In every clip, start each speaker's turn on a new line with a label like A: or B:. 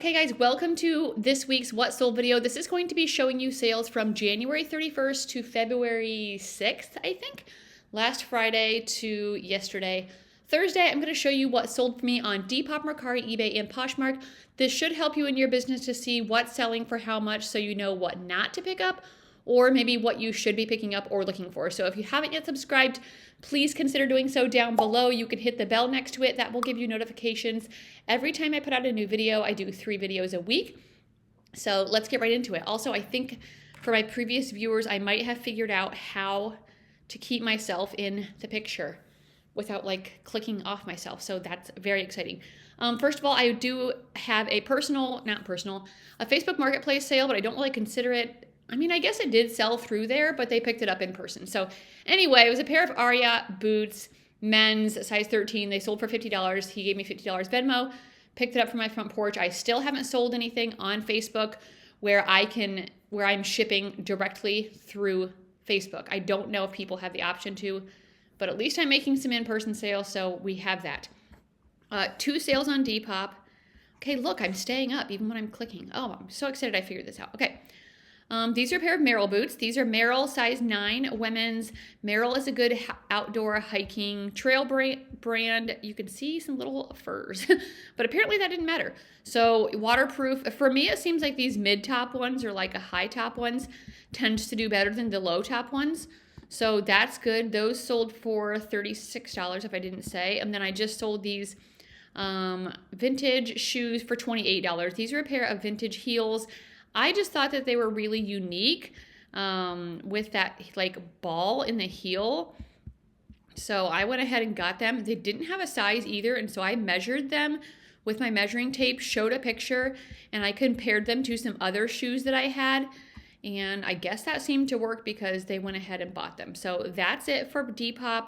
A: Okay guys, welcome to this week's What Sold video. This is going to be showing you sales from January 31st to February 6th, I think. Last Friday to yesterday. Thursday, I'm going to show you what sold for me on Depop, Mercari, eBay, and Poshmark. This should help you in your business to see what's selling for how much so you know what not to pick up or maybe what you should be picking up or looking for. So if you haven't yet subscribed, please consider doing so down below. You can hit the bell next to it. That will give you notifications. Every time I put out a new video, I do 3 videos a week. So let's get right into it. Also, I think for my previous viewers, I might have figured out how to keep myself in the picture without like clicking off myself. So that's very exciting. First of all, I do have a Facebook Marketplace sale, but I don't really consider it. I mean, I guess it did sell through there, but they picked it up in person. So anyway, it was a pair of Aria boots, men's, size 13. They sold for $50. He gave me $50 Venmo, picked it up from my front porch. I still haven't sold anything on Facebook where I'm shipping directly through Facebook. I don't know if people have the option to, but at least I'm making some in-person sales, so we have that. 2 sales on Depop. Okay, look, I'm staying up even when I'm clicking. Oh, I'm so excited I figured this out. Okay. These are a pair of Merrell boots. These are Merrell size 9 women's. Merrell is a good outdoor hiking trail brand. You can see some little furs, but apparently that didn't matter. So waterproof. For me, it seems like these mid-top ones or like a high-top ones tends to do better than the low-top ones. So that's good. Those sold for $36 if I didn't say. And then I just sold these vintage shoes for $28. These are a pair of vintage heels. I just thought that they were really unique with that like ball in the heel. So I went ahead and got them. They didn't have a size either, and so I measured them with my measuring tape, showed a picture, and I compared them to some other shoes that I had. And I guess that seemed to work because they went ahead and bought them. So that's it for Depop.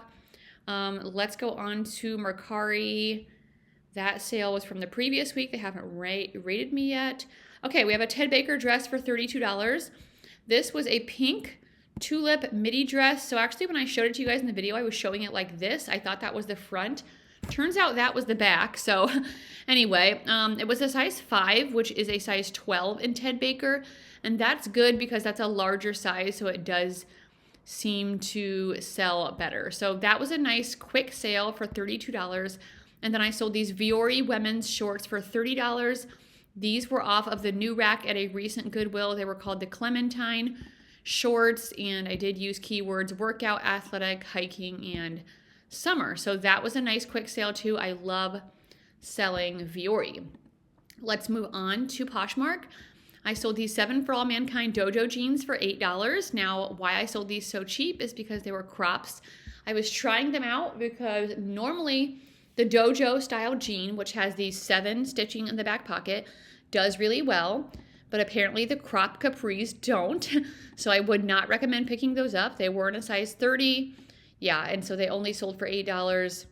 A: Let's go on to Mercari. That sale was from the previous week. They haven't rated me yet. Okay, we have a Ted Baker dress for $32. This was a pink tulip midi dress. So actually when I showed it to you guys in the video, I was showing it like this. I thought that was the front. Turns out that was the back. So anyway, it was a size 5, which is a size 12 in Ted Baker. And that's good because that's a larger size, so it does seem to sell better. So that was a nice quick sale for $32. And then I sold these Viore women's shorts for $30. These were off of the new rack at a recent Goodwill. They were called the Clementine shorts, and I did use keywords workout, athletic, hiking, and summer. So that was a nice quick sale too. I love selling Viore. Let's move on to Poshmark. I sold these 7 for All Mankind Dojo jeans for $8. Now, why I sold these so cheap is because they were crops. I was trying them out because normally the Dojo style jean, which has these 7 stitching in the back pocket, does really well, but apparently the crop capris don't. So I would not recommend picking those up. They were in a size 30. Yeah, and so they only sold for $8.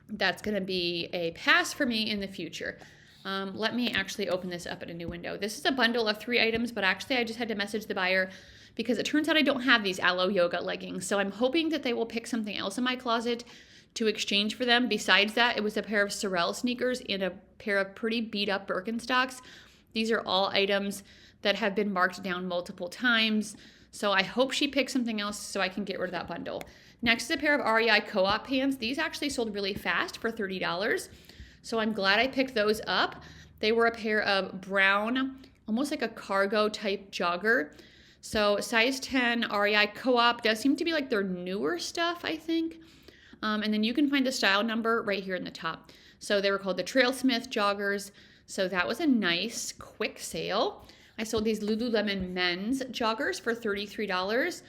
A: That's going to be a pass for me in the future. Let me actually open this up at a new window. This is a bundle of 3 items, but actually I just had to message the buyer because it turns out I don't have these Aloe Yoga leggings. So I'm hoping that they will pick something else in my closet to exchange for them. Besides that, it was a pair of Sorel sneakers and a pair of pretty beat up Birkenstocks. These are all items that have been marked down multiple times. So I hope she picks something else so I can get rid of that bundle. Next is a pair of REI Co-op pants. These actually sold really fast for $30. So I'm glad I picked those up. They were a pair of brown, almost like a cargo type jogger. So size 10 REI Co-op does seem to be like their newer stuff, I think. And then you can find the style number right here in the top. So they were called the Trailsmith joggers. So that was a nice quick sale. I sold these Lululemon men's joggers for $33.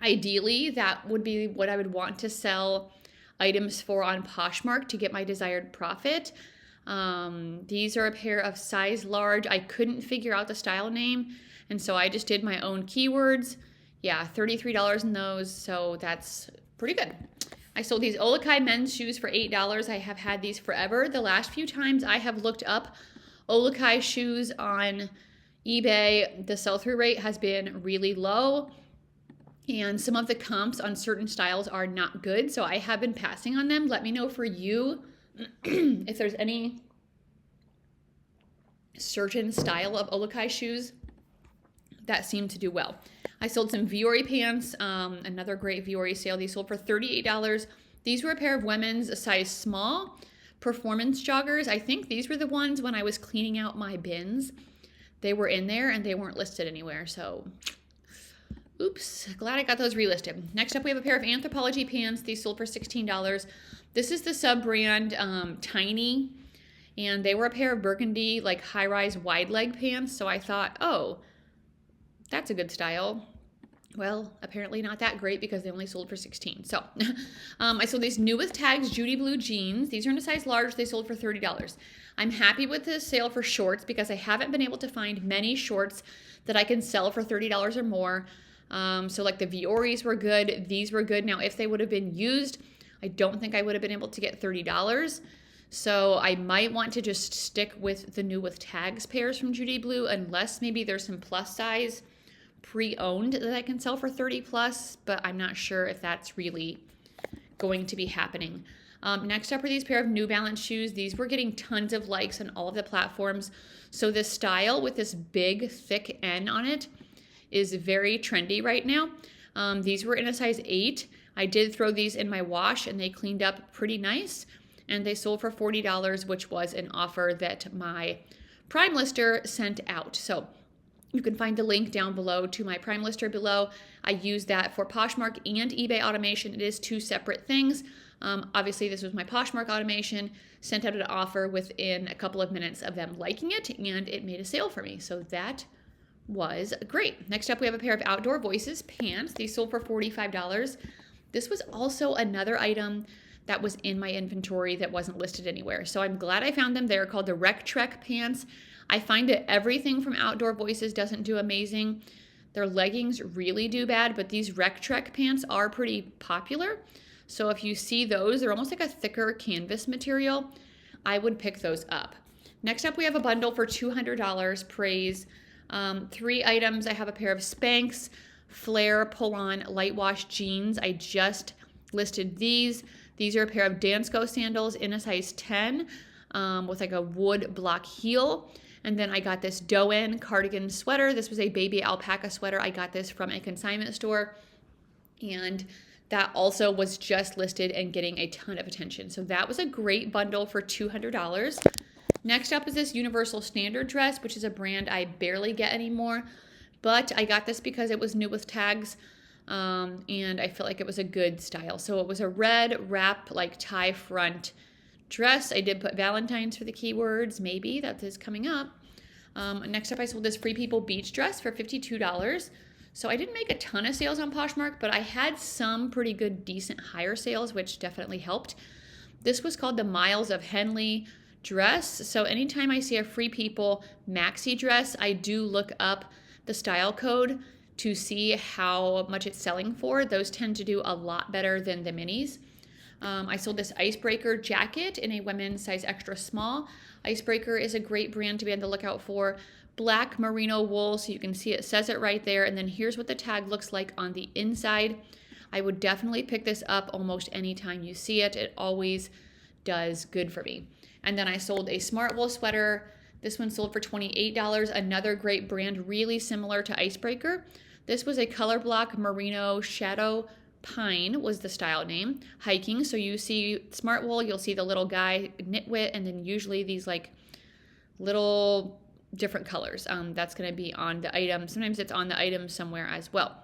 A: Ideally, that would be what I would want to sell items for on Poshmark to get my desired profit. These are a pair of size large. I couldn't figure out the style name, and so I just did my own keywords. Yeah, $33 in those, so that's pretty good. I sold these Olakai men's shoes for $8. I have had these forever. The last few times I have looked up Olakai shoes on eBay, the sell-through rate has been really low, and some of the comps on certain styles are not good, so I have been passing on them. Let me know for you if there's any certain style of Olukai shoes that seemed to do well. I sold some Viore pants, another great Viore sale. These sold for $38. These were a pair of women's, a size small, performance joggers. I think these were the ones when I was cleaning out my bins. They were in there and they weren't listed anywhere, so oops, glad I got those relisted. Next up, we have a pair of Anthropologie pants. These sold for $16. This is the sub-brand Tiny, and they were a pair of burgundy, like high-rise wide leg pants, so I thought, oh, that's a good style. Well, apparently not that great because they only sold for $16. So I sold these new with tags Judy Blue jeans. These are in a size large. They sold for $30. I'm happy with this sale for shorts because I haven't been able to find many shorts that I can sell for $30 or more. So like the Viores were good. These were good. Now, if they would have been used, I don't think I would have been able to get $30. So I might want to just stick with the new with tags pairs from Judy Blue, unless maybe there's some plus size pre-owned that I can sell for 30 plus, but I'm not sure if that's really going to be happening. Next up are these pair of New Balance shoes. These were getting tons of likes on all of the platforms. So this style with this big, thick N on it is very trendy right now. These were in a size 8. I did throw these in my wash and they cleaned up pretty nice. And they sold for $40, which was an offer that my PrimeLister sent out. So you can find the link down below to my PrimeLister below. I use that for Poshmark and eBay automation. It is two separate things. Obviously, this was my Poshmark automation, sent out an offer within a couple of minutes of them liking it, and it made a sale for me. So that was great. Next up, we have a pair of Outdoor Voices pants. These sold for $45. This was also another item that was in my inventory that wasn't listed anywhere. So I'm glad I found them. They're called the Rec Trek pants. I find that everything from Outdoor Voices doesn't do amazing. Their leggings really do bad, but these Rec Trek pants are pretty popular. So if you see those, they're almost like a thicker canvas material. I would pick those up. Next up, we have a bundle for $200, praise. 3 items. I have a pair of Spanx Flare Pull-On Light Wash Jeans. I just listed these. These are a pair of Dansko sandals in a size 10 with like a wood block heel. And then I got this Doen cardigan sweater. This was a baby alpaca sweater. I got this from a consignment store. And that also was just listed and getting a ton of attention. So that was a great bundle for $200. Next up is this Universal Standard dress, which is a brand I barely get anymore. But I got this because it was new with tags. And I felt like it was a good style. So it was a red wrap, like tie front dress. I did put Valentine's for the keywords. Maybe that is coming up. Next up, I sold this Free People beach dress for $52. So I didn't make a ton of sales on Poshmark, but I had some pretty good, decent higher sales, which definitely helped. This was called the Miles of Henley dress. So anytime I see a Free People maxi dress, I do look up the style code to see how much it's selling for. Those tend to do a lot better than the minis. I sold this Icebreaker jacket in a women's size extra small. Icebreaker is a great brand to be on the lookout for. Black merino wool, so you can see it says it right there. And then here's what the tag looks like on the inside. I would definitely pick this up almost anytime you see it. It always does good for me. And then I sold a Smart Wool sweater. This one sold for $28. Another great brand, really similar to Icebreaker. This was a color block merino shadow pine was the style name. Hiking, so you see Smart Wool, you'll see the little guy nitwit, and then usually these like little different colors. That's going to be on the item. Sometimes it's on the item somewhere as well.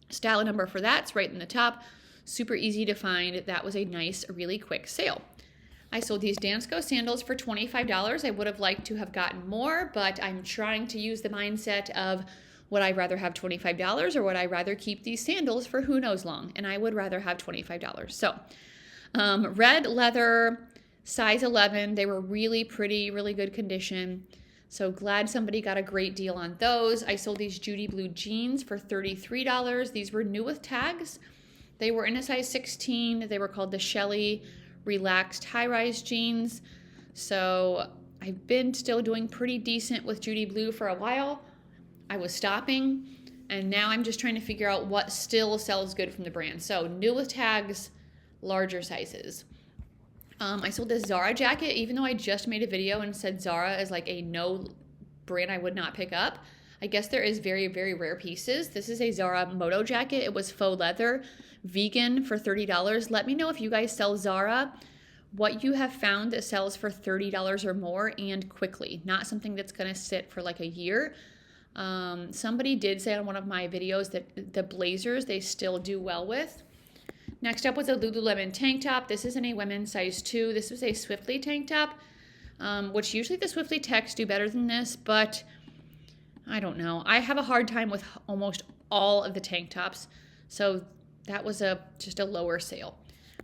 A: Style number for that's right in the top. Super easy to find. That was a nice, really quick sale. I sold these Dansko sandals for $25. I would have liked to have gotten more, but I'm trying to use the mindset of would I rather have $25 or would I rather keep these sandals for who knows long? And I would rather have $25. So red leather, size 11. They were really pretty, really good condition. So glad somebody got a great deal on those. I sold these Judy Blue jeans for $33. These were new with tags. They were in a size 16. They were called the Shelly Relaxed High-Rise Jeans. So I've been still doing pretty decent with Judy Blue for a while. I was stopping, and now I'm just trying to figure out what still sells good from the brand. So new with tags, larger sizes. I sold this Zara jacket, even though I just made a video and said Zara is like a no brand I would not pick up. I guess there is very, very rare pieces. This is a Zara Moto jacket. It was faux leather, vegan for $30. Let me know if you guys sell Zara, what you have found that sells for $30 or more and quickly, not something that's going to sit for like a year. Somebody did say on one of my videos that the blazers they still do well with. Next up was a Lululemon tank top. This is in a women's size 2. This was a Swiftly tank top, which usually the Swiftly techs do better than this, but I don't know. I have a hard time with almost all of the tank tops, so that was just a lower sale.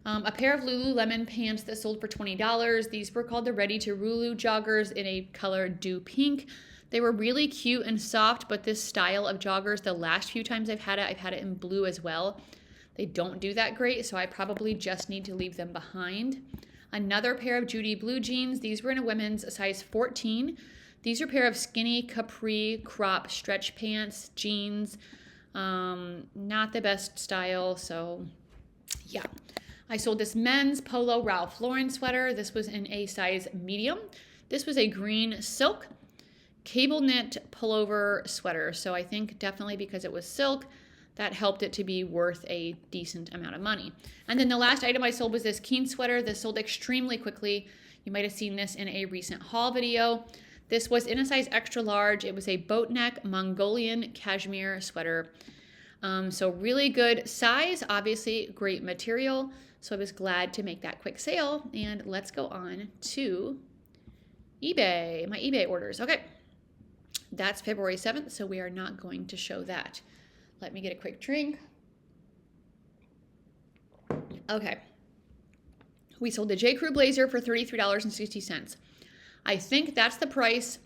A: A pair of Lululemon pants that sold for $20. These were called the Ready to Rulu joggers in a color dew pink. They were really cute and soft, but this style of joggers, the last few times I've had it in blue as well. They don't do that great, so I probably just need to leave them behind. Another pair of Judy blue jeans. These were in a women's size 14. These are a pair of skinny capri crop stretch pants, jeans. Not the best style, so yeah. I sold this men's polo Ralph Lauren sweater. This was in a size medium. This was a green silk cable knit pullover sweater. So I think definitely because it was silk, that helped it to be worth a decent amount of money. And then the last item I sold was this Keen sweater. This sold extremely quickly. You might have seen this in a recent haul video. This was in a size extra large. It was a boat neck Mongolian cashmere sweater. So really good size, obviously great material. So I was glad to make that quick sale. And let's go on to eBay, my eBay orders. Okay, that's February 7th, so we are not going to show that. Let me get a quick drink. Okay. We sold the J. Crew blazer for $33.60. I think that's the price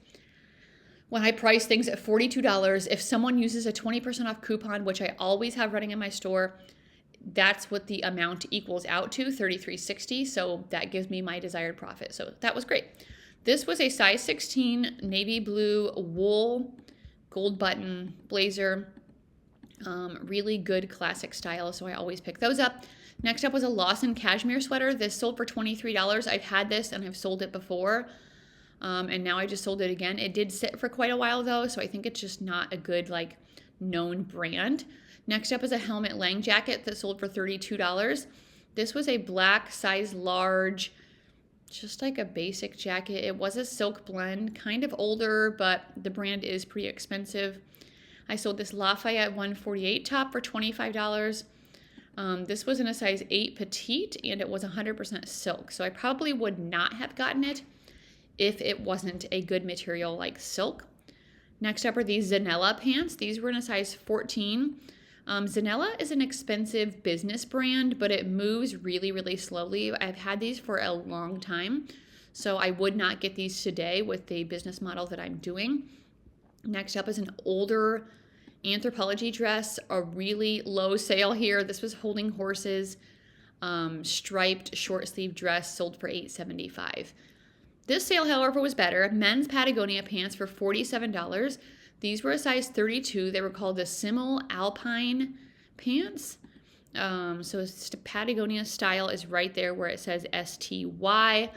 A: when I price things at $42. If someone uses a 20% off coupon, which I always have running in my store, that's what the amount equals out to, $33.60. So that gives me my desired profit. So that was great. This was a size 16 navy blue wool gold button blazer. Really good classic style, so I always pick those up. Next up was a Lawson cashmere sweater. This sold for $23. I've had this and I've sold it before, and now I just sold it again. It did sit for quite a while though, so I think it's just not a good known brand. Next up is a Helmut Lang jacket that sold for $32. This was a black size large, just like a basic jacket. It was a silk blend, kind of older, but the brand is pretty expensive. I sold this Lafayette 148 top for $25. This was in a size 8 petite, and it was 100% silk. So I probably would not have gotten it if it wasn't a good material like silk. Next up are these Zanella pants. These were in a size 14. Zanella is an expensive business brand, but it moves really, really slowly. I've had these for a long time, so I would not get these today with the business model that I'm doing. Next up is an older Anthropologie dress, a really low sale here. This was Holding Horses, striped short sleeve dress, sold for $8.75. This sale, however, was better. Men's Patagonia pants for $47. These were a size 32. They were called the Simmel Alpine pants. So Patagonia style is right there where it says STY.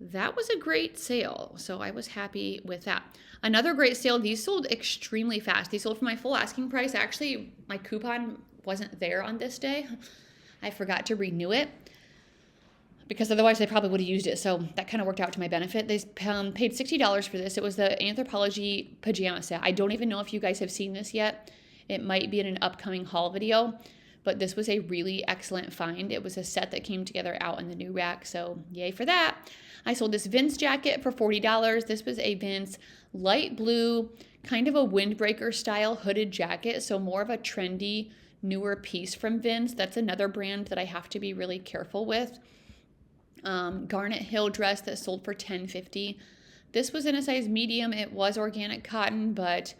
A: That was a great sale, so I was happy with that. Another great sale, these sold extremely fast. These sold for my full asking price. Actually, my coupon wasn't there on this day. I forgot to renew it because otherwise I probably would have used it, so that kind of worked out to my benefit. They paid $60 for this. It was the Anthropologie pajama set. I don't even know if you guys have seen this yet. It might be in an upcoming haul video, but this was a really excellent find. It was a set that came together out in the new rack, so yay for that. I sold this Vince jacket for $40. This was a Vince light blue, kind of a windbreaker style hooded jacket, so more of a trendy, newer piece from Vince. That's another brand that I have to be really careful with. Garnet Hill dress that sold for $10.50. This was in a size medium. It was organic cotton, but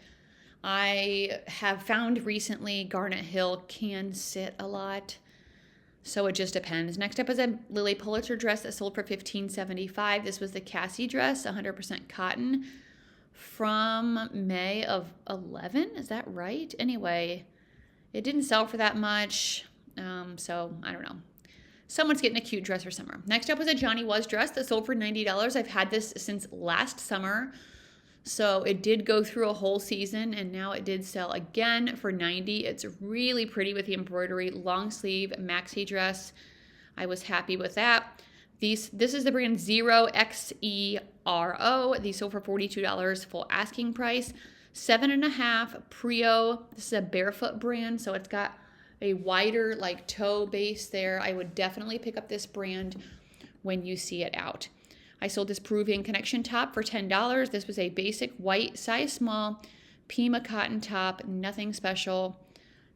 A: I have found recently Garnet Hill can sit a lot, so it just depends. Next up is a Lily Pulitzer dress that sold for $15.75. This was the Cassie dress, 100% cotton, from May of 11. Is that right? Anyway, it didn't sell for that much, so I don't know. Someone's getting a cute dress for summer. Next up was a Johnny Was dress that sold for $90. I've had this since last summer. So it did go through a whole season, and now it did sell again for $90. It's really pretty with the embroidery, long sleeve maxi dress. I was happy with that. This is the brand Xero, Xero. These sold for $42, full asking price. 7.5 Prio. This is a barefoot brand, so it's got a wider like toe base there. I would definitely pick up this brand when you see it out. I sold this Peruvian Connection top for $10. This was a basic white, size small, Pima cotton top, nothing special.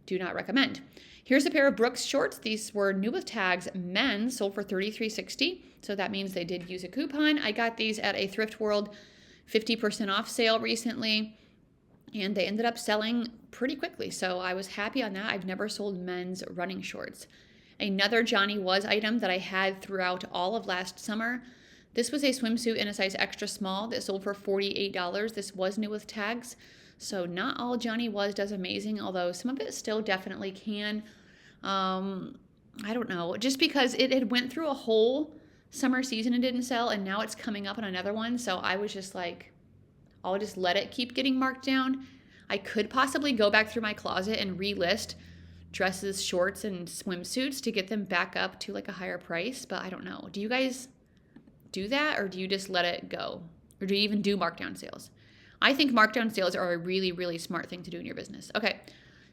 A: Do not recommend. Here's a pair of Brooks shorts. These were new with tags, men, sold for $33.60. So that means they did use a coupon. I got these at a Thrift World 50% off sale recently, and they ended up selling pretty quickly. So I was happy on that. I've never sold men's running shorts. Another Johnny Was item that I had throughout all of last summer. This was a swimsuit in a size extra small that sold for $48. This was new with tags. So not all Johnny Was does amazing, although some of it still definitely can. I don't know, just because it had went through a whole summer season and didn't sell, and now it's coming up on another one. So I was just like, I'll just let it keep getting marked down. I could possibly go back through my closet and relist dresses, shorts, and swimsuits to get them back up to like a higher price, but I don't know. Do you guys do that, or do you just let it go? Or do you even do markdown sales? I think markdown sales are a really, really smart thing to do in your business. Okay,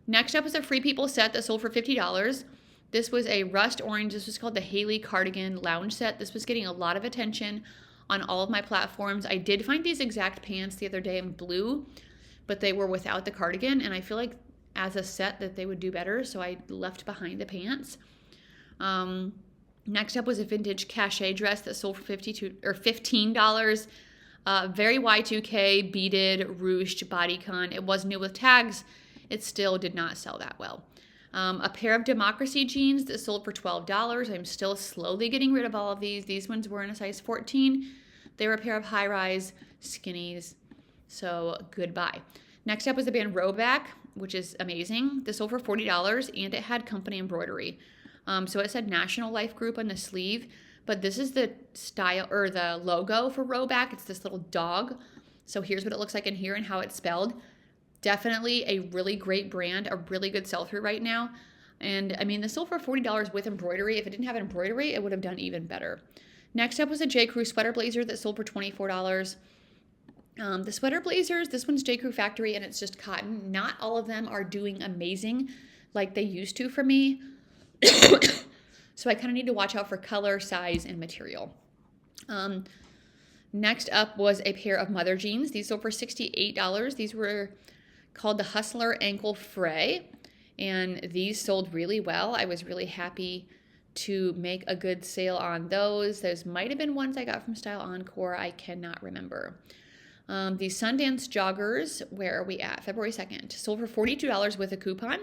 A: next up is a Free People set that sold for $50. This was a rust orange. This was called the Haley Cardigan Lounge Set. This was getting a lot of attention on all of my platforms. I did find these exact pants the other day in blue, but they were without the cardigan, and I feel like as a set that they would do better, so I left behind the pants. Next up was a vintage cachet dress that sold for $15. Very Y2K, beaded, ruched bodycon. It was new with tags. It still did not sell that well. A pair of Democracy jeans that sold for $12. I'm still slowly getting rid of all of these. These ones were in a size 14. They were a pair of high-rise skinnies, so goodbye. Next up was the band Rowback, which is amazing. This sold for $40, and it had company embroidery. So it said National Life Group on the sleeve, but this is the style or the logo for Rowback. It's this little dog. So here's what it looks like in here and how it's spelled. Definitely a really great brand, a really good sell-through right now. And I mean, this sold for $40 with embroidery. If it didn't have embroidery, it would have done even better. Next up was a J. Crew sweater blazer that sold for $24. The sweater blazers, this one's J. Crew Factory, and it's just cotton. Not all of them are doing amazing like they used to for me. So I kind of need to watch out for color, size, and material. Next up was a pair of mother jeans. These sold for $68. These were called the Hustler Ankle Fray, and these sold really well. I was really happy to make a good sale on those. Those might have been ones I got from Style Encore. I cannot remember. These Sundance joggers, where are we at? February 2nd. Sold for $42 with a coupon.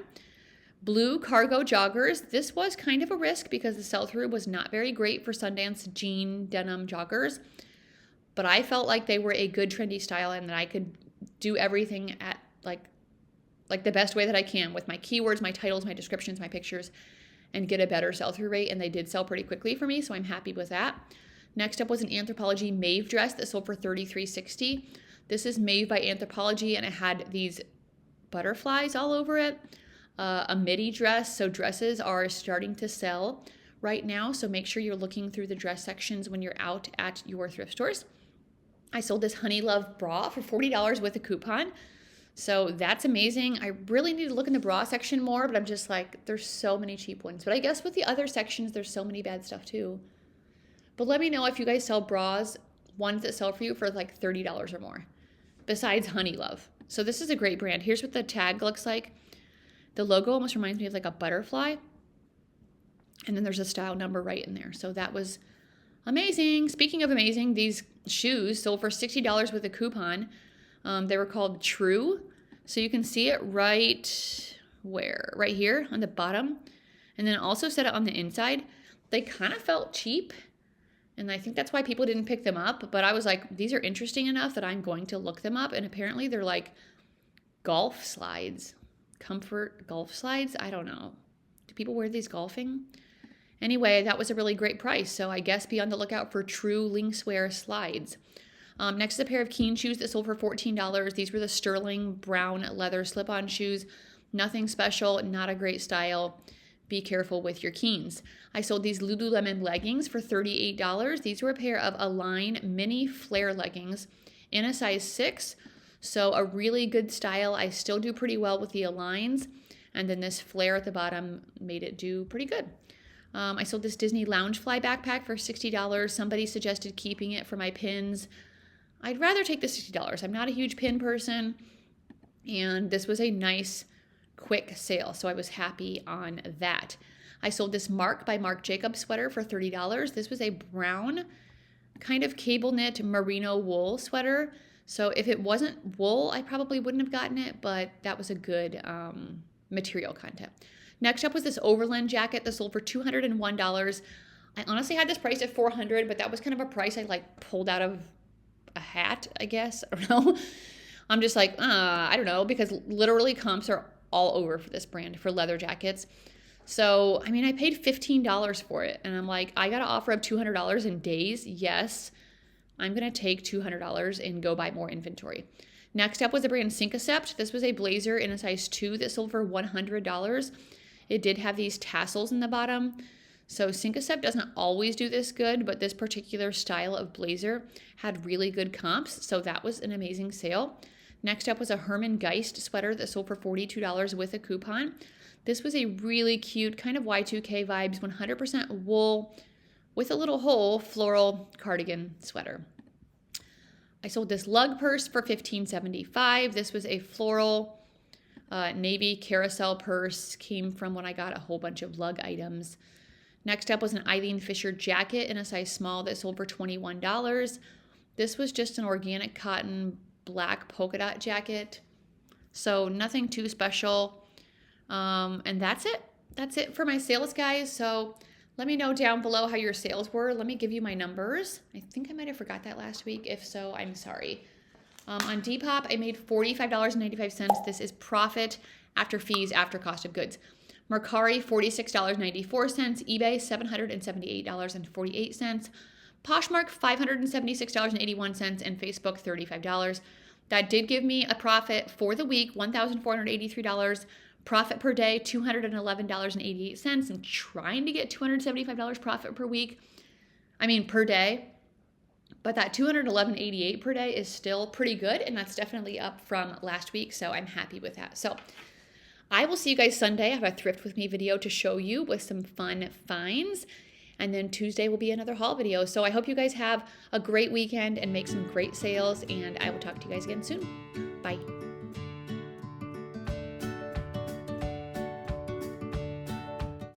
A: Blue cargo joggers. This was kind of a risk because the sell-through was not very great for Sundance jean denim joggers, but I felt like they were a good trendy style and that I could do everything at like the best way that I can with my keywords, my titles, my descriptions, my pictures, and get a better sell-through rate, and they did sell pretty quickly for me, so I'm happy with that. Next up was an Anthropologie Maeve dress that sold for $33.60. This is Maeve by Anthropologie, and it had these butterflies all over it. A midi dress, so dresses are starting to sell right now, so make sure you're looking through the dress sections when you're out at your thrift stores. I sold this Honey Love bra for $40 with a coupon, so that's amazing. I really need to look in the bra section more, but I'm just like, there's so many cheap ones. But I guess with the other sections, there's so many bad stuff too. But let me know if you guys sell bras, ones that sell for you for like $30 or more, besides Honey Love. So this is a great brand. Here's what the tag looks like. The logo almost reminds me of like a butterfly. And then there's a style number right in there. So that was amazing. Speaking of amazing, these shoes sold for $60 with a coupon. They were called True. So you can see it right where? Right here on the bottom. And then also said it on the inside. They kind of felt cheap. And I think that's why people didn't pick them up. But I was like, these are interesting enough that I'm going to look them up. And apparently they're like golf slides. Comfort golf slides. I don't know. Do people wear these golfing? Anyway, that was a really great price. So I guess be on the lookout for True Linkswear slides. Next is a pair of Keen shoes that sold for $14. These were the sterling brown leather slip-on shoes. Nothing special, not a great style. Be careful with your Keens. I sold these Lululemon leggings for $38. These were a pair of Align mini flare leggings in a size 6. So a really good style. I still do pretty well with the Aligns. And then this flare at the bottom made it do pretty good. I sold this Disney Loungefly backpack for $60. Somebody suggested keeping it for my pins. I'd rather take the $60. I'm not a huge pin person. And this was a nice, quick sale. So I was happy on that. I sold this Mark by Marc Jacobs sweater for $30. This was a brown kind of cable knit merino wool sweater. So if it wasn't wool, I probably wouldn't have gotten it, but that was a good material content. Next up was this Overland jacket that sold for $201. I honestly had this priced at $400, but that was kind of a price I like pulled out of a hat, I guess. I don't know. I'm just like, I don't know, because literally comps are all over for this brand for leather jackets. So, I mean, I paid $15 for it, and I'm like, I got an offer of $200 in days. Yes, I'm going to take $200 and go buy more inventory. Next up was the brand Cinquecept. This was a blazer in a size 2 that sold for $100. It did have these tassels in the bottom. So Cinquecept doesn't always do this good, but this particular style of blazer had really good comps. So that was an amazing sale. Next up was a Herman Geist sweater that sold for $42 with a coupon. This was a really cute kind of Y2K vibes, 100% wool with a little hole floral cardigan sweater. I sold this lug purse for $15.75. This was a floral navy carousel purse. Came from when I got a whole bunch of lug items. Next up was an Eileen Fisher jacket in a size small that sold for $21. This was just an organic cotton black polka dot jacket. So nothing too special. And that's it. That's it for my sales, guys. So let me know down below how your sales were. Let me give you my numbers. I think I might have forgot that last week. If so, I'm sorry. On Depop, I made $45.95. This is profit after fees, after cost of goods. Mercari, $46.94. eBay, $778.48. Poshmark, $576.81. And Facebook, $35. That did give me a profit for the week, $1,483. Profit per day, $211.88. I'm trying to get $275 profit per week. I mean, per day. But that $211.88 per day is still pretty good, and that's definitely up from last week, so I'm happy with that. So I will see you guys Sunday. I have a Thrift With Me video to show you with some fun finds. And then Tuesday will be another haul video. So I hope you guys have a great weekend and make some great sales, and I will talk to you guys again soon. Bye.